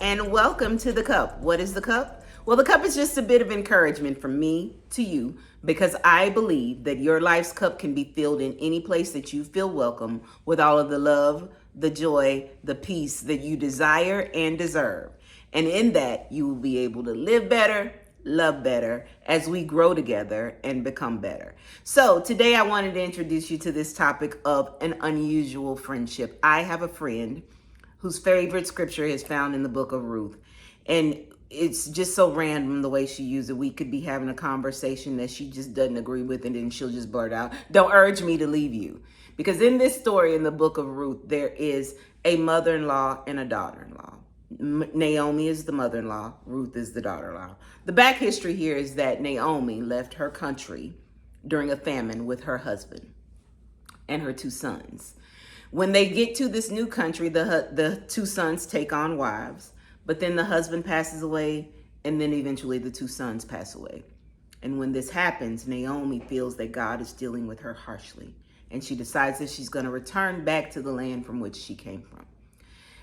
and welcome to The Cup. What is The Cup? Well, The Cup is just a bit of encouragement from me to you because I believe that your life's cup can be filled in any place that you feel welcome with all of the love, the joy, the peace that you desire and deserve. And in that, you will be able to live better, love better as we grow together and become better. So, today I wanted to introduce you to this topic of an unusual friendship. I have a friend whose favorite scripture is found in the book of Ruth. And it's just so random the way she used it. We could be having a conversation that she just doesn't agree with, and then she'll just blurt out, "Don't urge me to leave you." Because in this story in the book of Ruth, there is a mother-in-law and a daughter-in-law. Naomi is the mother-in-law, Ruth is the daughter-in-law. The back history here is that Naomi left her country during a famine with her husband and her two sons. When they get to this new country, the two sons take on wives, but then the husband passes away, and then eventually the two sons pass away. And when this happens, Naomi feels that God is dealing with her harshly, and she decides that she's going to return back to the land from which she came from.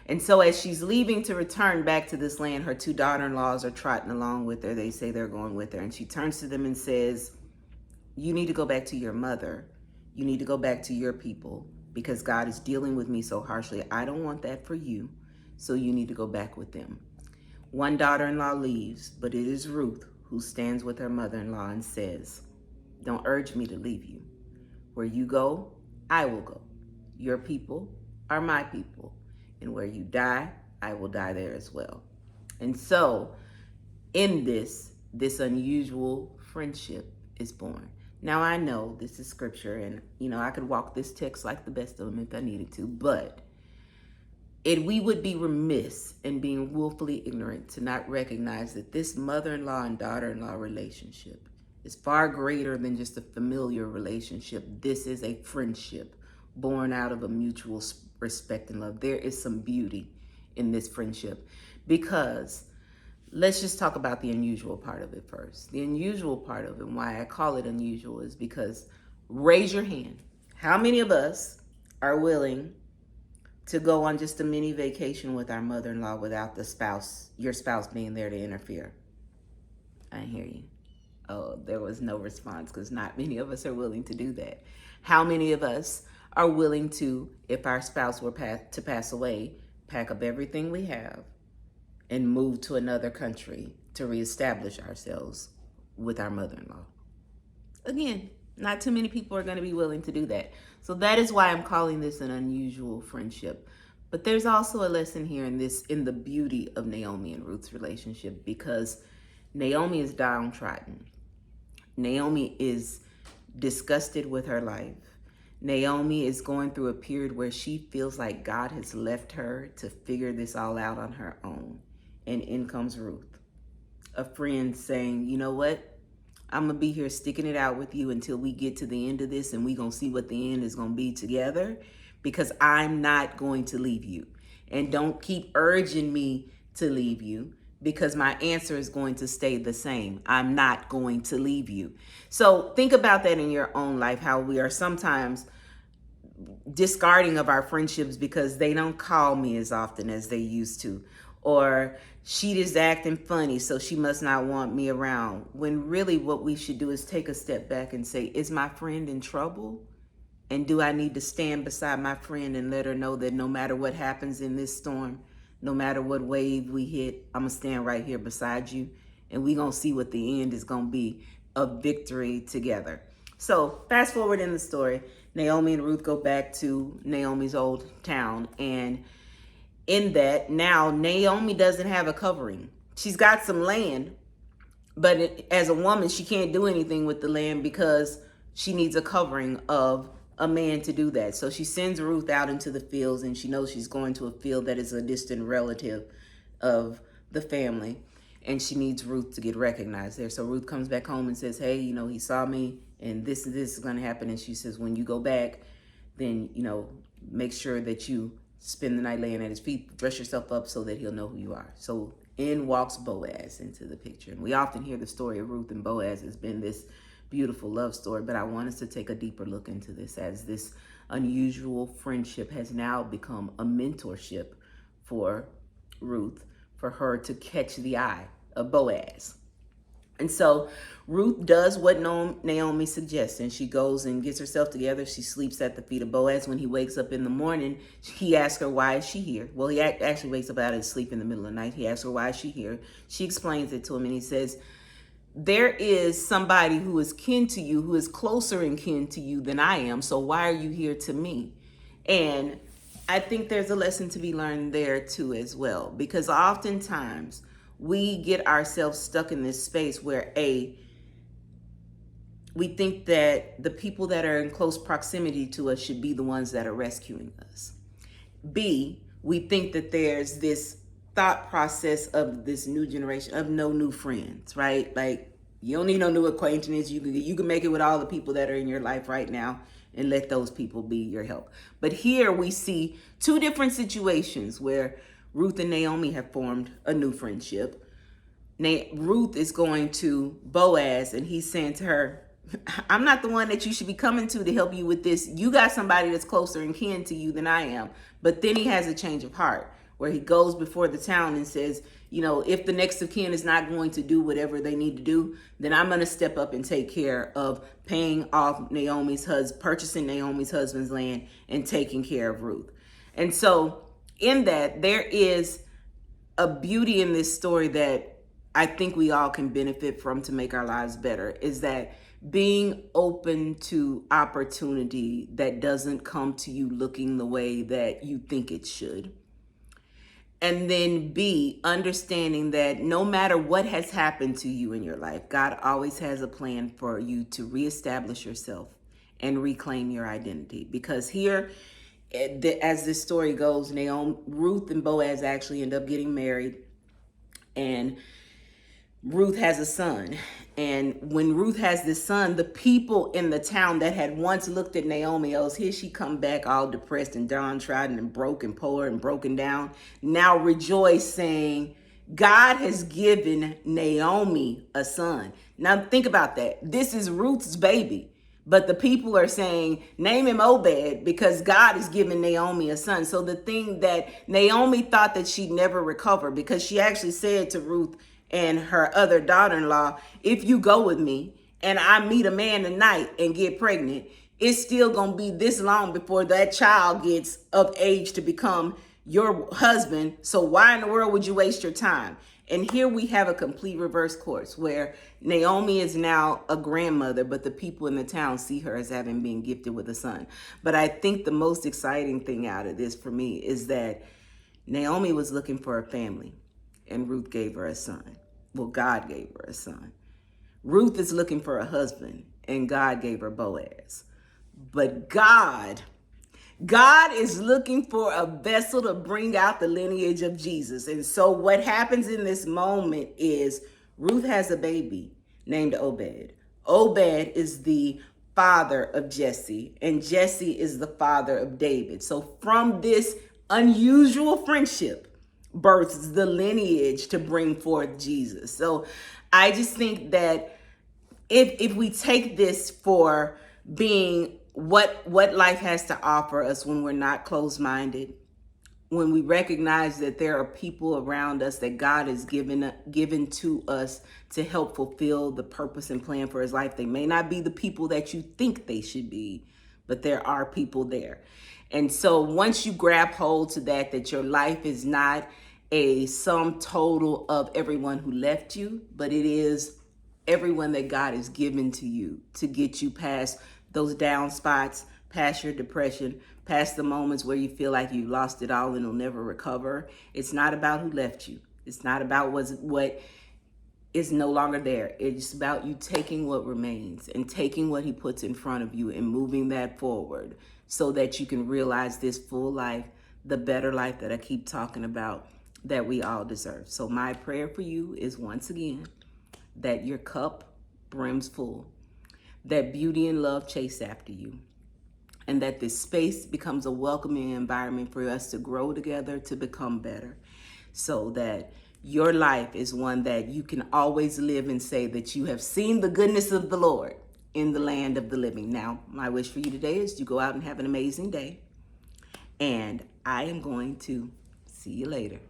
And so as she's leaving to return back to this land, her two daughter-in-laws are trotting along with her. They say they're going with her, and she turns to them and says, "You need to go back to your mother. You need to go back to your people, because God is dealing with me so harshly. I don't want that for you, so you need to go back with them." One daughter-in-law leaves, but it is Ruth who stands with her mother-in-law and says, "Don't urge me to leave you. Where you go, I will go. Your people are my people. And where you die, I will die there as well." And so, in this unusual friendship is born. Now, I know this is scripture, and I could walk this text like the best of them if I needed to, but we would be remiss in being willfully ignorant to not recognize that this mother-in-law and daughter-in-law relationship is far greater than just a familiar relationship. This is a friendship born out of a mutual respect and love. There is some beauty in this friendship, because let's just talk about the unusual part of it first. The unusual part of it, and why I call it unusual, is because, raise your hand, how many of us are willing to go on just a mini vacation with our mother-in-law without your spouse being there to interfere? I hear you. Oh, there was no response, because not many of us are willing to do that. How many of us are willing to, if our spouse were to pass away, pack up everything we have and move to another country to reestablish ourselves with our mother-in-law? Again, not too many people are going to be willing to do that. So that is why I'm calling this an unusual friendship. But there's also a lesson here in the beauty of Naomi and Ruth's relationship, because Naomi is downtrodden. Naomi is disgusted with her life. Naomi is going through a period where she feels like God has left her to figure this all out on her own. And in comes Ruth, a friend saying, "You know what? I'm going to be here sticking it out with you until we get to the end of this, and we're going to see what the end is going to be together, because I'm not going to leave you. And don't keep urging me to leave you, because my answer is going to stay the same. I'm not going to leave you." So think about that in your own life, how we are sometimes discarding of our friendships because they don't call me as often as they used to, or she is acting funny, so she must not want me around, when really what we should do is take a step back and say, is my friend in trouble? And do I need to stand beside my friend and let her know that no matter what happens in this storm, no matter what wave we hit, I'm going to stand right here beside you, and we're going to see what the end is going to be of victory together. So fast forward in the story, Naomi and Ruth go back to Naomi's old town, and in that, now Naomi doesn't have a covering. She's got some land, but as a woman, she can't do anything with the land because she needs a covering of a man to do that. So she sends Ruth out into the fields, and she knows she's going to a field that is a distant relative of the family, and she needs Ruth to get recognized there. So Ruth comes back home and says, "Hey, he saw me, and this is going to happen." And she says, "When you go back, then, make sure that you spend the night laying at his feet, dress yourself up so that he'll know who you are." So in walks Boaz into the picture. And we often hear the story of Ruth and Boaz has been this beautiful love story, but I want us to take a deeper look into this, as this unusual friendship has now become a mentorship for Ruth, for her to catch the eye of Boaz. And so Ruth does what Naomi suggests, and she goes and gets herself together. She sleeps at the feet of Boaz. When he wakes up in the morning, he asks her, why is she here? Well, he actually wakes up out of his sleep in the middle of the night. He asks her, why is she here? She explains it to him, and he says, there is somebody who is kin to you, who is closer in kin to you than I am. So why are you here to me? And I think there's a lesson to be learned there too as well, because oftentimes we get ourselves stuck in this space where we think that the people that are in close proximity to us should be the ones that are rescuing us. B, we think that there's this thought process of this new generation of no new friends, right? Like, you don't need no new acquaintances. You can make it with all the people that are in your life right now and let those people be your help. But here we see two different situations where Ruth and Naomi have formed a new friendship. Ruth is going to Boaz and he's saying to her, I'm not the one that you should be coming to help you with this. You got somebody that's closer in kin to you than I am. But then he has a change of heart where he goes before the town and says, if the next of kin is not going to do whatever they need to do, then I'm going to step up and take care of paying off purchasing Naomi's husband's land and taking care of Ruth. And so in that, there is a beauty in this story that I think we all can benefit from to make our lives better, is that being open to opportunity that doesn't come to you looking the way that you think it should. And then B, understanding that no matter what has happened to you in your life, God always has a plan for you to reestablish yourself and reclaim your identity. Because here, as this story goes, Ruth and Boaz actually end up getting married, and Ruth has a son. And when Ruth has this son, the people in the town that had once looked at Naomi as here she come back all depressed and downtrodden and broken, poor and broken down, now rejoice, saying, God has given Naomi a son. Now think about that. This is Ruth's baby. But the people are saying, name him Obed, because God is giving Naomi a son. So the thing that Naomi thought that she'd never recover, because she actually said to Ruth and her other daughter-in-law, if you go with me and I meet a man tonight and get pregnant, it's still going to be this long before that child gets of age to become your husband. So why in the world would you waste your time? And here we have a complete reverse course where Naomi is now a grandmother, but the people in the town see her as having been gifted with a son. But I think the most exciting thing out of this for me is that Naomi was looking for a family and Ruth gave her a son. Well, God gave her a son. Ruth is looking for a husband and God gave her Boaz. But God is looking for a vessel to bring out the lineage of Jesus. And so what happens in this moment is Ruth has a baby named Obed. Obed is the father of Jesse, and Jesse is the father of David. So from this unusual friendship births the lineage to bring forth Jesus. So I just think that if we take this for being what life has to offer us when we're not closed-minded, when we recognize that there are people around us that God has given to us to help fulfill the purpose and plan for his life. They may not be the people that you think they should be, but there are people there. And so once you grab hold to that your life is not a sum total of everyone who left you, but it is everyone that God has given to you to get you past those down spots, past your depression, past the moments where you feel like you lost it all and will never recover. It's not about who left you. It's not about what is no longer there. It's about you taking what remains and taking what he puts in front of you and moving that forward so that you can realize this full life, the better life that I keep talking about that we all deserve. So my prayer for you is, once again, that your cup brims full, that beauty and love chase after you, and that this space becomes a welcoming environment for us to grow together, to become better, so that your life is one that you can always live and say that you have seen the goodness of the Lord in the land of the living. Now, my wish for you today is you go out and have an amazing day, and I am going to see you later.